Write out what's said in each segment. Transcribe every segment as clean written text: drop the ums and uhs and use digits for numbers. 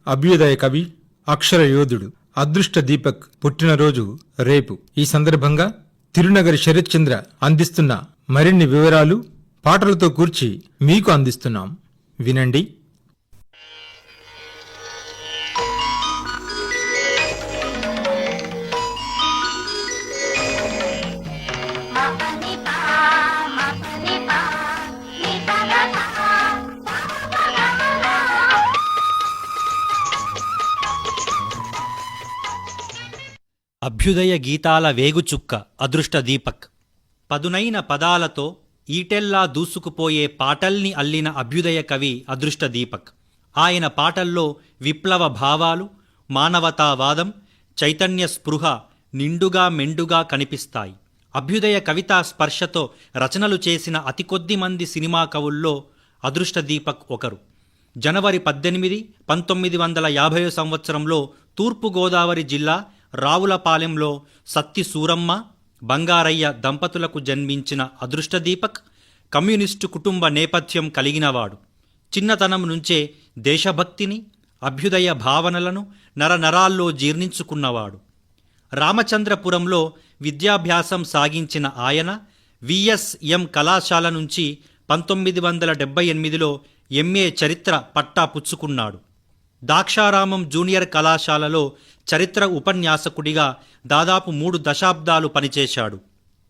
అభ్యుదయ కవి, అక్షర యోధుడు అదృష్ట దీపక్ పుట్టినరోజు రేపు. ఈ సందర్భంగా తిరునగరి శరత్చంద్ర అందిస్తున్న మరిన్ని వివరాలు పాటలతో కూర్చి మీకు అందిస్తున్నాం. వినండి. అభ్యుదయ గీతాల వేగుచుక్క అదృష్ట దీపక్. పదునైన పదాలతో ఈటెల్లా దూసుకుపోయే పాటల్ని అల్లిన అభ్యుదయ కవి అదృష్ట దీపక్. ఆయన పాటల్లో విప్లవ భావాలు, మానవతావాదం, చైతన్య స్పృహ నిండుగా మెండుగా కనిపిస్తాయి. అభ్యుదయ కవితా స్పర్శతో రచనలు చేసిన అతి కొద్ది మంది సినిమా కవుల్లో అదృష్ట దీపక్ ఒకరు. జనవరి 18, 1950 సంవత్సరంలో తూర్పుగోదావరి జిల్లా రావులపాలెంలో సత్తి సూరమ్మ, బంగారయ్య దంపతులకు జన్మించిన అదృష్ట దీపక్ కమ్యూనిస్టు కుటుంబ నేపథ్యం కలిగినవాడు. చిన్నతనం నుంచే దేశభక్తిని, అభ్యుదయ భావనలను నరనరాల్లో జీర్ణించుకున్నవాడు. రామచంద్రపురంలో విద్యాభ్యాసం సాగించిన ఆయన విఎస్ఎం కళాశాల నుంచి 1978లో ఎంఏ చరిత్ర పట్టా పుచ్చుకున్నాడు. దాక్షారామం జూనియర్ కళాశాలలో చరిత్ర ఉపన్యాసకుడిగా దాదాపు 3 దశాబ్దాలు పనిచేశాడు.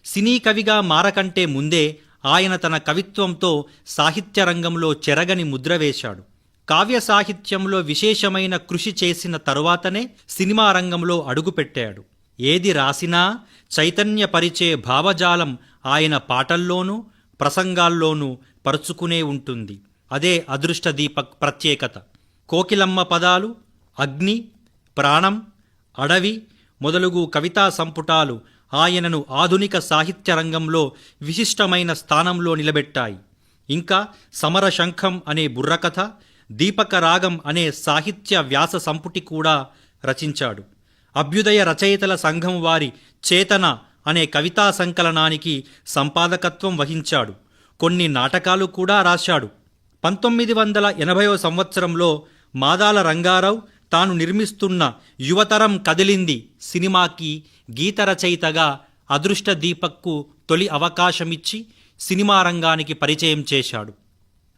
సినీ కవిగా మారకంటే ముందే ఆయన తన కవిత్వంతో సాహిత్య రంగంలో చెరగని ముద్ర వేశాడు. కావ్య సాహిత్యంలో విశేషమైన కృషి చేసిన తరువాతనే సినిమా రంగంలో అడుగుపెట్టాడు. ఏది రాసినా చైతన్యపరిచే భావజాలం ఆయన పాటల్లోనూ ప్రసంగాల్లోనూ పరుచుకునే ఉంటుంది. అదే అదృష్ట దీపక్ ప్రత్యేకత. కోకిలమ్మ పదాలు, అగ్ని, ప్రాణం, అడవి మొదలుగు కవితా సంపుటాలు ఆయనను ఆధునిక సాహిత్య రంగంలో విశిష్టమైన స్థానంలో నిలబెట్టాయి. ఇంకా సమరశంఖం అనే బుర్రకథ, దీపక రాగం అనే సాహిత్య వ్యాస సంపుటి కూడా రచించాడు. అభ్యుదయ రచయితల సంఘం వారి చేతన అనే కవితా సంకలనానికి సంపాదకత్వం వహించాడు. కొన్ని నాటకాలు కూడా రాశాడు. 1980 సంవత్సరంలో మాదాల రంగారావు తాను నిర్మిస్తున్న యువతరం కదిలింది సినిమాకి గీత రచయితగా అదృష్ట దీపక్కు తొలి అవకాశమిచ్చి సినిమా రంగానికి పరిచయం చేశాడు.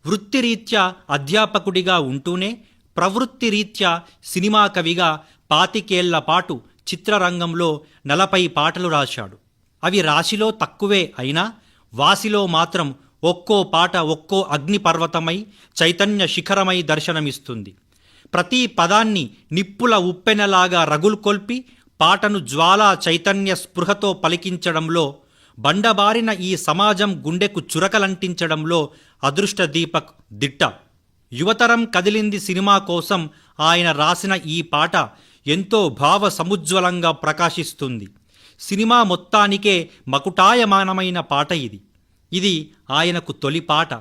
వృత్తిరీత్యా అధ్యాపకుడిగా ఉంటూనే ప్రవృత్తిరీత్యా సినిమా కవిగా 25 ఏళ్ల పాటు చిత్రరంగంలో 40 పాటలు రాశాడు. అవి రాశిలో తక్కువే అయినా వాసిలో మాత్రం ఒక్కో పాట ఒక్కో అగ్నిపర్వతమై చైతన్య శిఖరమై దర్శనమిస్తుంది. ప్రతి పదాన్ని నిప్పుల ఉప్పెనలాగా రగులుకొల్పి పాటను జ్వాలా చైతన్య స్పృహతో పలికించడంలో, బండబారిన ఈ సమాజం గుండెకు చురకలంటించడంలో అదృష్ట దీపక్ దిట్ట. యువతరం కదిలింది సినిమా కోసం ఆయన రాసిన ఈ పాట ఎంతో భావ సముజ్వలంగా ప్రకాశిస్తుంది. సినిమా మొత్తానికే మకుటాయమానమైన పాట ఇది. ఇది ఆయనకు తొలి పాట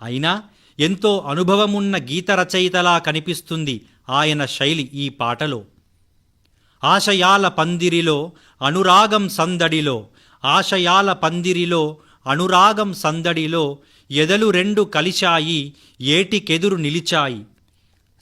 అయినా ఎంతో అనుభవమున్న గీత రచయితలా కనిపిస్తుంది ఆయన శైలి ఈ పాటలో. ఆశయాల పందిరిలో అనురాగం సందడిలో, ఆశయాల పందిరిలో అనురాగం సందడిలో, ఎదలు రెండు కలిశాయి ఏటికెదురు నిలిచాయి.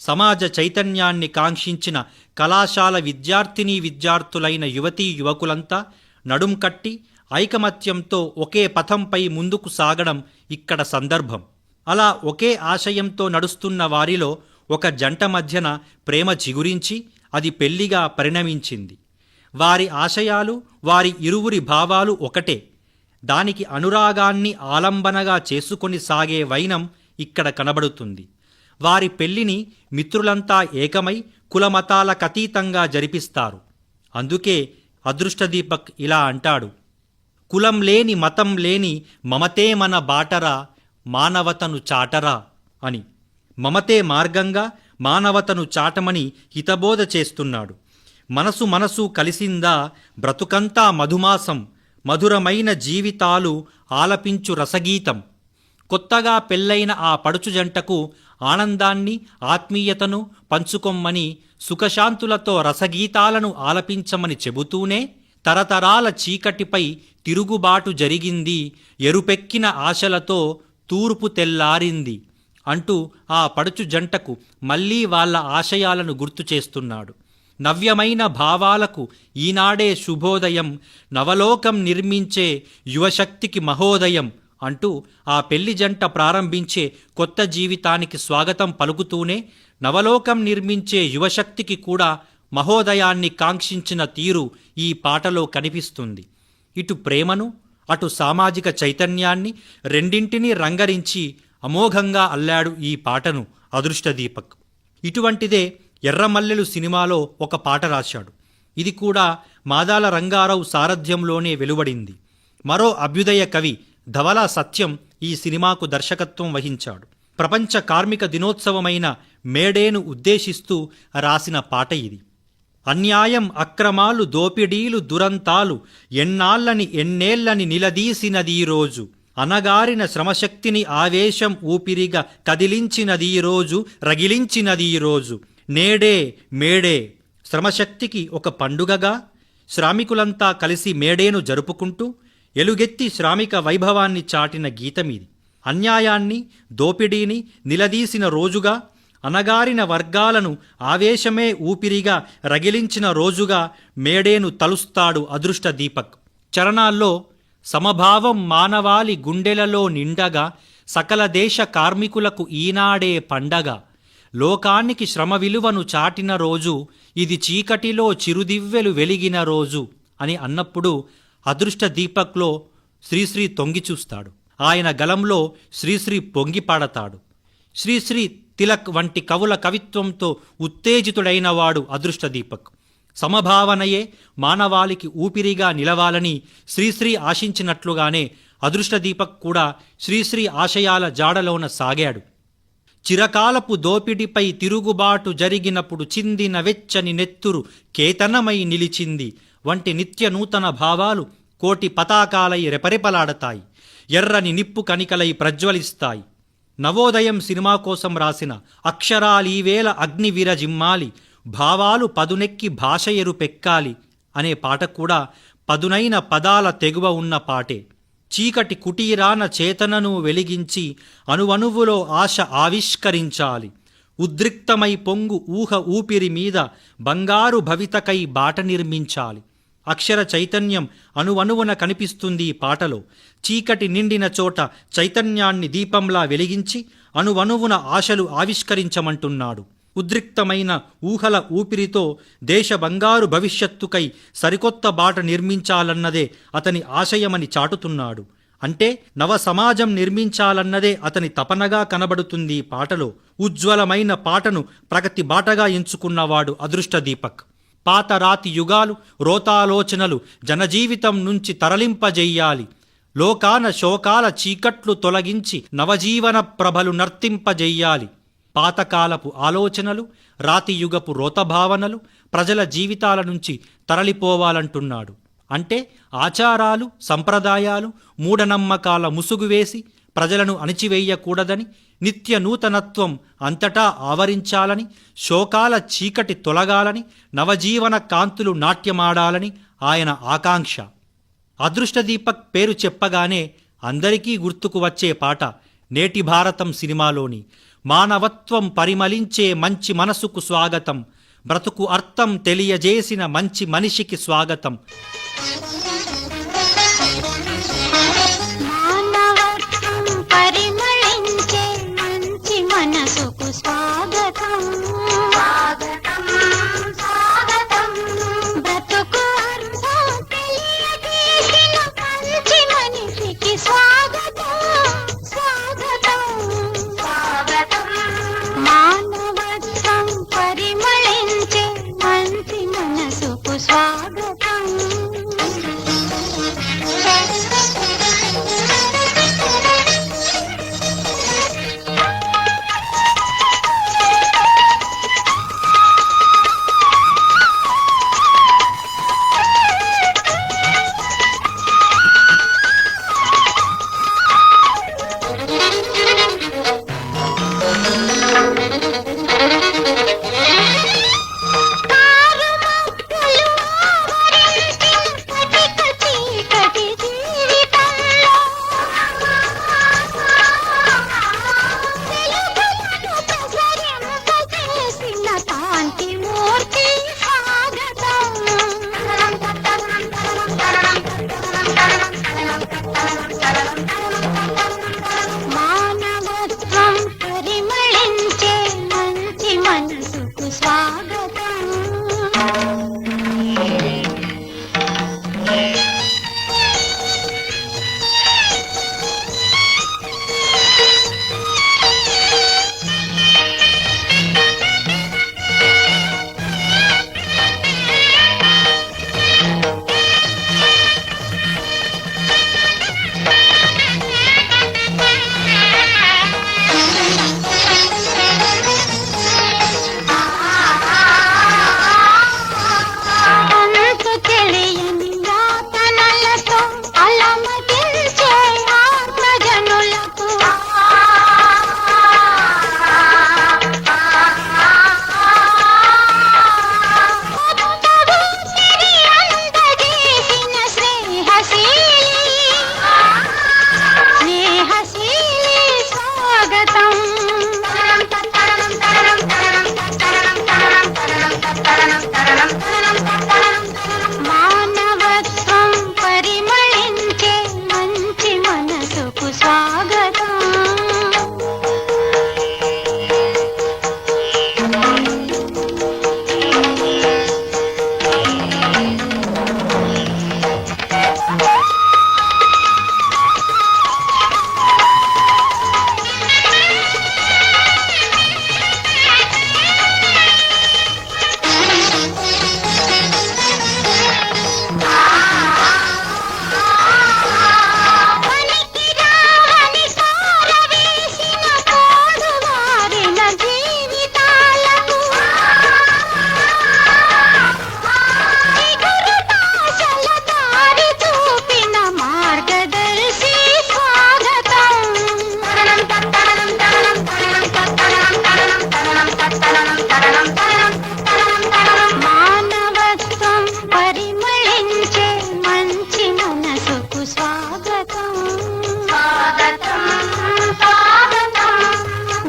సమాజ చైతన్యాన్ని కాంక్షించిన కళాశాల విద్యార్థినీ విద్యార్థులైన యువతీ యువకులంతా నడుం కట్టి ఐకమత్యంతో ఒకే పథంపై ముందుకు సాగడం ఇక్కడ సందర్భం. అలా ఒకే ఆశయంతో నడుస్తున్న వారిలో ఒక జంట మధ్యన ప్రేమ చిగురించి అది పెళ్లిగా పరిణమించింది. వారి ఆశయాలు, వారి ఇరువురి భావాలు ఒకటే. దానికి అనురాగాన్ని ఆలంబనగా చేసుకొని సాగే వైనం ఇక్కడ కనబడుతుంది. వారి పెళ్లిని మిత్రులంతా ఏకమై కులమతాలకతీతంగా జరిపిస్తారు. అందుకే అదృష్ట దీపక్ ఇలా అంటాడు: కులం లేని మతం లేని మమతే మన బాటరా, మానవతను చాటరా అని. మమతే మార్గంగా మానవతను చాటమని హితబోధ చేస్తున్నాడు. మనసు మనసు కలిసిందా బ్రతుకంతా మధుమాసం, మధురమైన జీవితాలు ఆలపించు రసగీతం. కొత్తగా పెళ్ళైన ఆ పడుచు జంటకు ఆనందాన్ని, ఆత్మీయతను పంచుకొమ్మని, సుఖశాంతులతో రసగీతాలను ఆలపించమని చెబుతూనే తరతరాల చీకటిపై తిరుగుబాటు జరిగింది, ఎరుపెక్కిన ఆశలతో తూర్పు తెల్లారింది, అంటూ ఆ పడుచు జంటకు మళ్లీ వాళ్ళ ఆశయాలను గుర్తు చేస్తున్నాడు. నవ్యమైన భావాలకు ఈనాడే శుభోదయం, నవలోకం నిర్మించే యువశక్తికి మహోదయం అంటూ ఆ పెళ్లి జంట ప్రారంభించే కొత్త జీవితానికి స్వాగతం పలుకుతూనే నవలోకం నిర్మించే యువశక్తికి కూడా మహోదయాన్ని కాంక్షించిన తీరు ఈ పాటలో కనిపిస్తుంది. ఇటు ప్రేమను, అటు సామాజిక చైతన్యాన్ని రెండింటినీ రంగరించి అమోఘంగా అల్లాడు ఈ పాటను అదృష్టదీపక్. ఇటువంటిదే ఎర్రమల్లెలు సినిమాలో ఒక పాట రాశాడు. ఇది కూడా మాదాల రంగారావు సారథ్యంలోనే వెలువడింది. మరో అభ్యుదయ కవి ధవళా సత్యం ఈ సినిమాకు దర్శకత్వం వహించాడు. ప్రపంచ కార్మిక దినోత్సవమైన మేడేను ఉద్దేశిస్తూ రాసిన పాట ఇది. అన్యాయం, అక్రమాలు, దోపిడీలు, దురంతాలు ఎన్నేళ్లని నిలదీసినదీరోజు, అనగారిన శ్రమశక్తిని ఆవేశం ఊపిరిగా కదిలించినదీరోజు, రగిలించినదీరోజు. నేడే మేడే శ్రమశక్తికి ఒక పండుగగా శ్రామికులంతా కలిసి మేడేను జరుపుకుంటూ ఎలుగెత్తి శ్రామిక వైభవాన్ని చాటిన గీతమిది. అన్యాయాన్ని, దోపిడీని నిలదీసిన రోజుగా, అనగారిన వర్గాలను ఆవేశమే ఊపిరిగా రగిలించిన రోజుగా మేడేను తలుస్తాడు అదృష్టదీపక్. చరణాల్లో సమభావం మానవాళి గుండెలలో నిండగా, సకల దేశ కార్మికులకు ఈనాడే పండగ, లోకానికి శ్రమ విలువను చాటిన రోజు, ఇది చీకటిలో చిరుదివ్వెలు వెలిగిన రోజు అని అన్నప్పుడు అదృష్టదీపక్లో శ్రీశ్రీ తొంగి చూస్తాడు. ఆయన గలంలో శ్రీశ్రీ పొంగి పాడతాడు. శ్రీశ్రీ, తిలక్ వంటి కవుల కవిత్వంతో ఉత్తేజితుడైనవాడు అదృష్టదీపక్. సమభావనయే మానవాళికి ఊపిరిగా నిలవాలని శ్రీశ్రీ ఆశించినట్లుగానే అదృష్టదీపక్ కూడా శ్రీశ్రీ ఆశయాల జాడలోన సాగాడు. చిరకాలపు దోపిడిపై తిరుగుబాటు జరిగినప్పుడు చిందిన వెచ్చని నెత్తురు కేతనమై నిలిచింది వంటి నిత్య నూతన భావాలు కోటి పతాకాలై రెపరెపలాడతాయి, ఎర్రని నిప్పు కణికలై ప్రజ్వలిస్తాయి. నవోదయం సినిమా కోసం రాసిన అక్షరాలీవేళ అగ్ని విరజిమ్మాలి, భావాలు పదునెక్కి భాష ఎరుపెక్కాలి అనే పాట కూడా పదునైన పదాల తెగువ ఉన్న పాటే. చీకటి కుటీరాన చేతనను వెలిగించి అణువణువులో ఆశ ఆవిష్కరించాలి, ఉద్రిక్తమై పొంగు ఊహ ఊపిరి మీద బంగారు భవితకై బాట నిర్మించాలి. అక్షర చైతన్యం అణువణువున కనిపిస్తుంది ఈ పాటలో. చీకటి నిండిన చోట చైతన్యాన్ని దీపంలా వెలిగించి అణువణువున ఆశలు ఆవిష్కరించమంటున్నాడు. ఉద్రిక్తమైన ఊహల ఊపిరితో దేశ బంగారు భవిష్యత్తుకై సరికొత్త బాట నిర్మించాలన్నదే అతని ఆశయమని చాటుతున్నాడు. అంటే నవ సమాజం నిర్మించాలన్నదే అతని తపనగా కనబడుతుంది ఈ పాటలో. ఉజ్వలమైన పాటను ప్రగతి బాటగా ఎంచుకున్నవాడు అదృష్టదీపక్. పాత రాతి యుగాలు, రోతాలోచనలు జనజీవితం నుంచి తరలింపజెయ్యాలి, లోకాన శోకాల చీకట్లు తొలగించి నవజీవన ప్రభలు నర్తింపజెయ్యాలి. పాతకాలపు ఆలోచనలు, రాతియుగపు రోతభావనలు ప్రజల జీవితాల నుంచి తరలిపోవాలంటున్నాడు. అంటే ఆచారాలు, సంప్రదాయాలు, మూఢనమ్మకాల ముసుగు వేసి ప్రజలను అణిచివేయకూడదని, నిత్య నూతనత్వం అంతటా ఆవరించాలని, శోకాల చీకటి తొలగాలని, నవజీవన కాంతులు నాట్యమాడాలని ఆయన ఆకాంక్ష. అదృష్టదీపక్ పేరు చెప్పగానే అందరికీ గుర్తుకు వచ్చే పాట నేటి భారతం సినిమాలోని మానవత్వం పరిమళించే మంచి మనసుకు స్వాగతం, బ్రతుకు అర్థం తెలియజేసిన మంచి మనిషికి స్వాగతం. స్వాగతం స్వాగతం స్వాగతం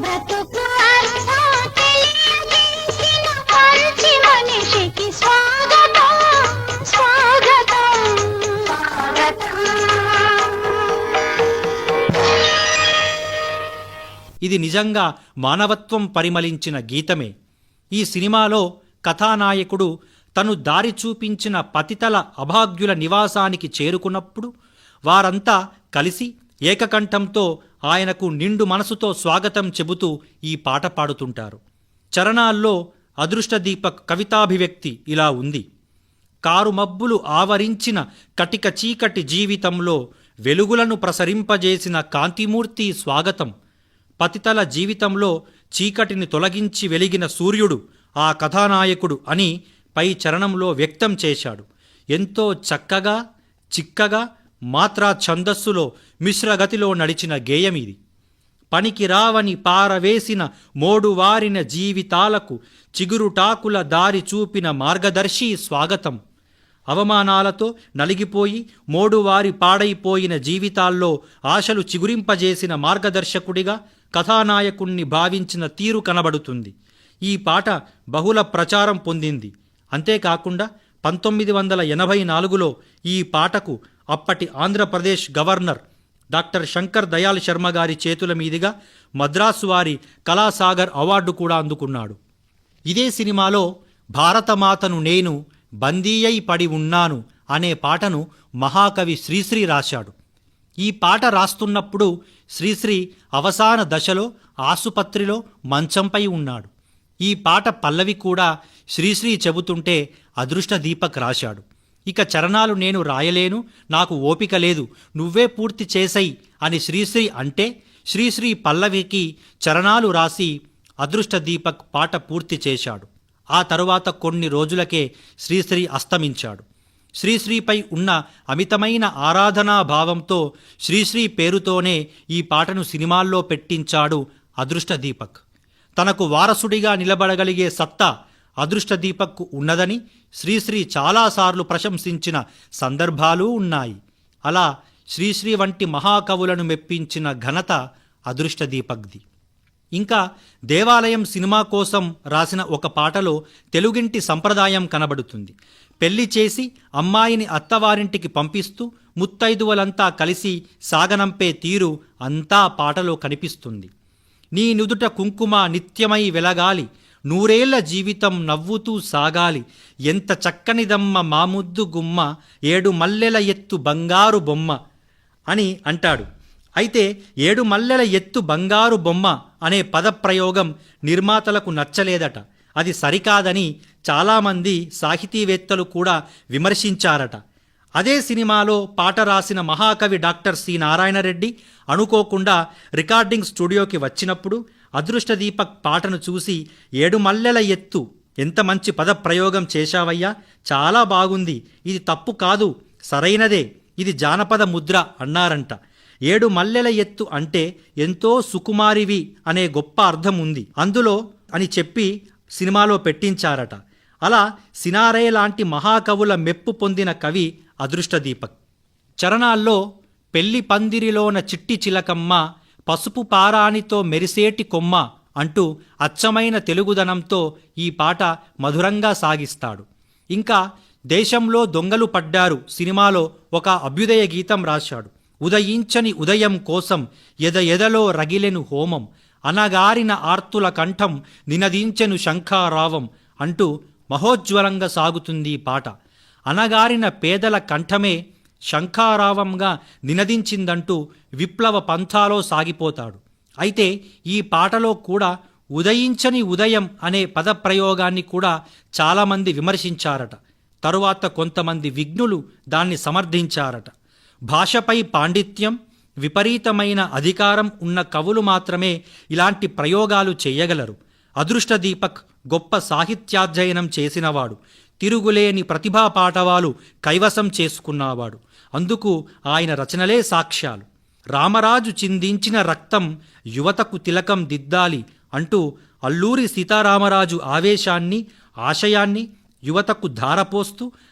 బ్రతుకు అర్థం తెలియజేసిన మంచి మనిషికి స్వాగతం స్వాగతం స్వాగతం. ఇది నిజంగా మానవత్వం పరిమళించిన గీతమే. ఈ సినిమాలో కథానాయకుడు తను దారి చూపించిన పతితల అభాగ్యుల నివాసానికి చేరుకున్నప్పుడు వారంతా కలిసి ఏకకంఠంతో ఆయనకు నిండు మనసుతో స్వాగతం చెబుతూ ఈ పాట పాడుతుంటారు. చరణాల్లో అదృష్ట దీపక్ కవితాభివ్యక్తి ఇలా ఉంది: కారు మబ్బులు ఆవరించిన కటిక చీకటి జీవితంలో వెలుగులను ప్రసరింపజేసిన కాంతిమూర్తి స్వాగతం. పతితల జీవితంలో చీకటిని తొలగించి వెలిగిన సూర్యుడు ఆ కథానాయకుడు అని పై చరణంలో వ్యక్తం చేశాడు. ఎంతో చక్కగా చిక్కగా మాత్రా ఛందస్సులో మిశ్రగతిలో నడిచిన గేయమిది. పనికి రావని పారవేసిన మోడువారిన జీవితాలకు చిగురుటాకుల దారి చూపిన మార్గదర్శి స్వాగతం. అవమానాలతో నలిగిపోయి మోడువారి పాడైపోయిన జీవితాల్లో ఆశలు చిగురింపజేసిన మార్గదర్శకుడిగా కథానాయకుణ్ణి భావించిన తీరు కనబడుతుంది. ఈ పాట బహుళ ప్రచారం పొందింది. అంతేకాకుండా 1984లో ఈ పాటకు అప్పటి ఆంధ్రప్రదేశ్ గవర్నర్ డాక్టర్ శంకర్ దయాళ్ శర్మ గారి చేతుల మీదుగా మద్రాసు వారి కళాసాగర్ అవార్డు కూడా అందుకున్నాడు. ఇదే సినిమాలో భారతమాతను నేను బందీయై పడి ఉన్నాను అనే పాటను మహాకవి శ్రీశ్రీ రాశాడు. ఈ పాట రాస్తున్నప్పుడు శ్రీశ్రీ అవసాన దశలో ఆసుపత్రిలో మంచంపై ఉన్నాడు. ఈ పాట పల్లవి కూడా శ్రీశ్రీ చెబుతుంటే అదృష్ట దీపక్ రాశాడు. ఇక చరణాలు నేను రాయలేను, నాకు ఓపిక లేదు, నువ్వే పూర్తి చేసై అని శ్రీశ్రీ అంటే శ్రీశ్రీ పల్లవికి చరణాలు రాసి అదృష్ట దీపక్ పాట పూర్తి చేశాడు. ఆ తరువాత కొన్ని రోజులకే శ్రీశ్రీ అస్తమించాడు. శ్రీశ్రీపై ఉన్న అమితమైన ఆరాధనా భావంతో శ్రీశ్రీ పేరుతోనే ఈ పాటను సినిమాల్లో పెట్టించాడు అదృష్ట దీపక్. తనకు వారసుడిగా నిలబడగలిగే సత్తా అదృష్ట దీపక్కు ఉన్నదని శ్రీశ్రీ చాలాసార్లు ప్రశంసించిన సందర్భాలు ఉన్నాయి. అలా శ్రీశ్రీ వంటి మహాకవులను మెప్పించిన ఘనత అదృష్ట దీపక్ది. ఇంకా దేవాలయం సినిమా కోసం రాసిన ఒక పాటలో తెలుగింటి సంప్రదాయం కనబడుతుంది. పెళ్లి చేసి అమ్మాయిని అత్తవారింటికి పంపిస్తూ ముత్తైదువలంతా కలిసి సాగనంపే తీరు అంతా పాటలో కనిపిస్తుంది. నీ నుదుట కుంకుమ నిత్యమై వెలగాలి, నూరేళ్ల జీవితం నవ్వుతూ సాగాలి, ఎంత చక్కనిదమ్మ మాముద్దు గుమ్మ, 7 మల్లెల ఎత్తు బంగారు బొమ్మ అని అంటాడు. అయితే 7 మల్లెల ఎత్తు బంగారు బొమ్మ అనే పదప్రయోగం నిర్మాతలకు నచ్చలేదట. అది సరికాదని చాలామంది సాహితీవేత్తలు కూడా విమర్శించారట. అదే సినిమాలో పాట రాసిన మహాకవి డాక్టర్ సి నారాయణరెడ్డి అనుకోకుండా రికార్డింగ్ స్టూడియోకి వచ్చినప్పుడు అదృష్ట దీపక్ పాటను చూసి 7 మల్లెల ఎత్తు ఎంత మంచి పదప్రయోగం చేశావయ్యా, చాలా బాగుంది, ఇది తప్పు కాదు, సరైనదే, ఇది జానపద ముద్ర అన్నారంట. 7 మల్లెల ఎత్తు అంటే ఎంతో సుకుమారివి అనే గొప్ప అర్థం ఉంది అందులో అని చెప్పి సినిమాలో పెట్టించారట. అలా సినారే లాంటి మహాకవుల మెప్పు పొందిన కవి అదృష్ట దీపక్. చరణాల్లో పెళ్లి పందిరిలోన చిట్టి చిలకమ్మ, పసుపు పారానితో మెరిసేటి కొమ్మ అంటూ అచ్చమైన తెలుగుదనంతో ఈ పాట మధురంగా సాగిస్తాడు. ఇంకా దేశంలో దొంగలు పడ్డారు సినిమాలో ఒక అభ్యుదయ గీతం రాశాడు. ఉదయించని ఉదయం కోసం ఎదలో రగిలెను హోమం, అనగారిన ఆర్తుల కంఠం నినదించెను శంఖారావం అంటూ మహోజ్వలంగా సాగుతుంది పాట. అనగారిన పేదల కంఠమే శంఖారావంగా నినదించిందంటూ విప్లవ పంథాలో సాగిపోతాడు. అయితే ఈ పాటలో కూడా ఉదయించని ఉదయం అనే పదప్రయోగాన్ని కూడా చాలామంది విమర్శించారట. తరువాత కొంతమంది విఘ్నులు దాన్ని సమర్థించారట. భాషపై పాండిత్యం, విపరీతమైన అధికారం ఉన్న కవులు మాత్రమే ఇలాంటి ప్రయోగాలు చేయగలరు. అదృష్ట దీపక్ గొప్ప సాహిత్యాధ్యయనం చేసినవాడు, తిరుగులేని ప్రతిభా పాటవాలు కైవసం చేసుకున్నవాడు. అందుకు ఆయన రచనలే సాక్ష్యాలు. రామరాజు చిందించిన రక్తం యువతకు తిలకం దిద్దాలి అంటూ అల్లూరి సీతారామరాజు ఆవేశాన్ని, ఆశయాన్ని యువతకు ధారపోస్తూ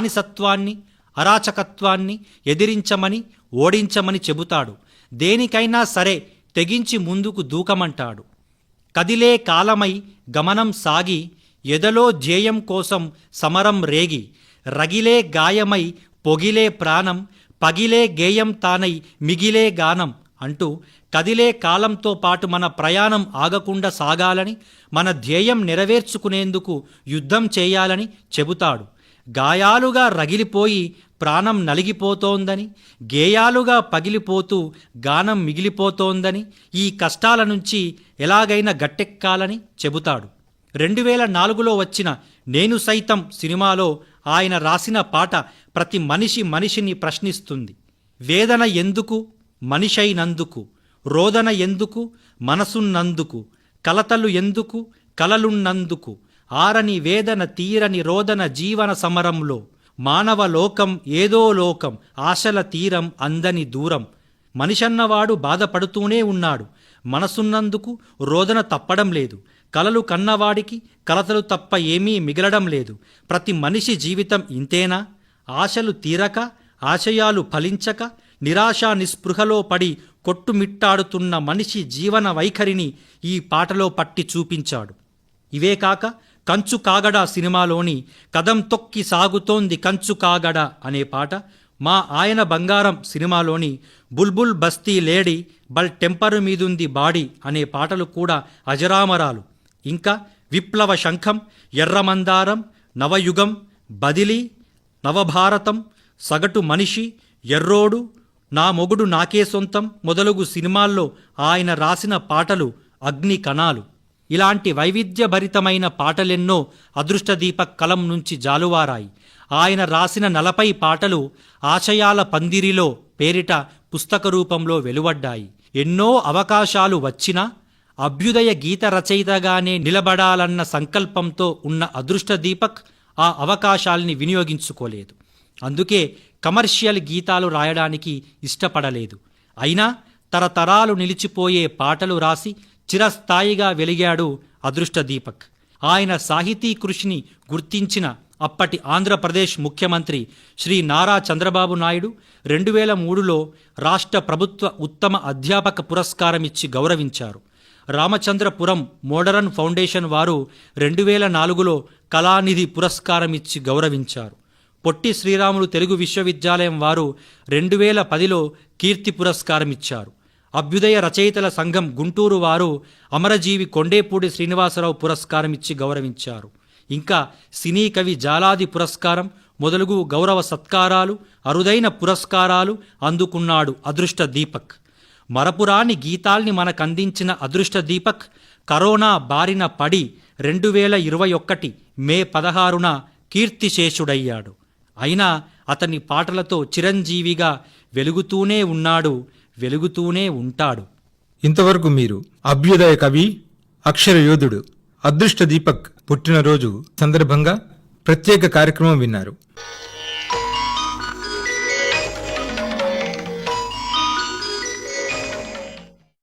బానిసత్వాన్ని, అరాచకత్వాన్ని ఎదిరించమని, ఓడించమని చెబుతాడు. దేనికైనా సరే తెగించి ముందుకు దూకమంటాడు. కదిలే కాలమై గమనం సాగి, ఎదలో ధ్యేయం కోసం సమరం రేగి, రగిలే గాయమై పొగిలే ప్రాణం, పగిలే గేయం తానై మిగిలే గానం అంటూ కదిలే కాలంతో పాటు మన ప్రయాణం ఆగకుండా సాగాలని, మన ధ్యేయం నెరవేర్చుకునేందుకు యుద్ధం చేయాలని చెబుతాడు. గాయాలుగా రగిలిపోయి ప్రాణం నలిగిపోతోందని, గేయాలుగా పగిలిపోతూ గానం మిగిలిపోతోందని, ఈ కష్టాల నుంచి ఎలాగైనా గట్టెక్కాలని చెబుతాడు. 2004లో వచ్చిన నేను సైతం సినిమాలో ఆయన రాసిన పాట ప్రతి మనిషిని ప్రశ్నిస్తుంది. వేదన ఎందుకు మనిషైనందుకు, రోదన ఎందుకు మనసున్నందుకు, కలతలు ఎందుకు కలలున్నందుకు, ఆరని వేదన తీరని రోదన జీవన సమరంలో, మానవ లోకం ఏదో లోకం, ఆశల తీరం అందని దూరం. మనిషన్నవాడు బాధపడుతూనే ఉన్నాడు, మనసున్నందుకు రోదన తప్పడం లేదు. కలలు కన్నవాడికి కలతలు తప్ప ఏమీ మిగలడం లేదు. ప్రతి మనిషి జీవితం ఇంతేనా? ఆశలు తీరక, ఆశయాలు ఫలించక, నిరాశా నిస్పృహలో పడి కొట్టుమిట్టాడుతున్న మనిషి జీవన వైఖరిని ఈ పాటలో పట్టి చూపించాడు. ఇవే కాక కంచు కాగడా సినిమాలోని కదం తొక్కి సాగుతోంది కంచు కాగడా అనే పాట, మా ఆయన బంగారం సినిమాలోని బుల్బుల్ బస్తీ లేడీ బల్ టెంపరు మీదుంది బాడీ అనే పాటలు కూడా అజరామరాలు. ఇంకా విప్లవ శంఖం, ఎర్రమందారం, నవయుగం, బదిలీ, నవభారతం, సగటు మనిషి, ఎర్రోడు, నా మొగుడు నాకే సొంతం మొదలగు సినిమాల్లో ఆయన రాసిన పాటలు అగ్ని కణాలు. ఇలాంటి వైవిధ్యభరితమైన పాటలెన్నో అదృష్టదీపక్ కలం నుంచి జాలువారాయి. ఆయన రాసిన 40 పాటలు ఆశయాల పందిరిలో పేరిట పుస్తక రూపంలో వెలువడ్డాయి. ఎన్నో అవకాశాలు వచ్చినా అభ్యుదయ గీత రచయితగానే నిలబడాలన్న సంకల్పంతో ఉన్న అదృష్టదీపక్ ఆ అవకాశాల్ని వినియోగించుకోలేదు. అందుకే కమర్షియల్ గీతాలు రాయడానికి ఇష్టపడలేదు. అయినా తరతరాలు నిలిచిపోయే పాటలు రాసి చిరస్థాయిగా వెలిగాడు అదృష్టదీపక్. ఆయన సాహితీ కృషిని గుర్తించిన అప్పటి ఆంధ్రప్రదేశ్ ముఖ్యమంత్రి శ్రీ నారా చంద్రబాబు నాయుడు 2003లో రాష్ట్ర ప్రభుత్వ ఉత్తమ అధ్యాపక పురస్కారమిచ్చి గౌరవించారు. రామచంద్రపురం మోడరన్ ఫౌండేషన్ వారు 2004లో కళానిధి పురస్కారమిచ్చి గౌరవించారు. పొట్టి శ్రీరాములు తెలుగు విశ్వవిద్యాలయం వారు 2010లో కీర్తి పురస్కారమిచ్చారు. అభ్యుదయ రచయితల సంఘం గుంటూరు వారు అమరజీవి కొండేపూడి శ్రీనివాసరావు పురస్కారమిచ్చి గౌరవించారు. ఇంకా సినీ కవి జాలాది పురస్కారం మొదలగు గౌరవ సత్కారాలు, అరుదైన పురస్కారాలు అందుకున్నాడు అదృష్టదీపక్. మరపురాని గీతాల్ని మనకందించిన అదృష్టదీపక్ కరోనా బారిన పడి 2021 మే 16న కీర్తిశేషుడయ్యాడు. అయినా అతని పాటలతో చిరంజీవిగా వెలుగుతూనే ఉన్నాడు, వెలుగుతూనే ఉంటాడు. ఇంతవరకు మీరు అభ్యుదయ కవి, అక్షర యోధుడు అదృష్టదీపక్ పుట్టినరోజు సందర్భంగా ప్రత్యేక కార్యక్రమం విన్నారు.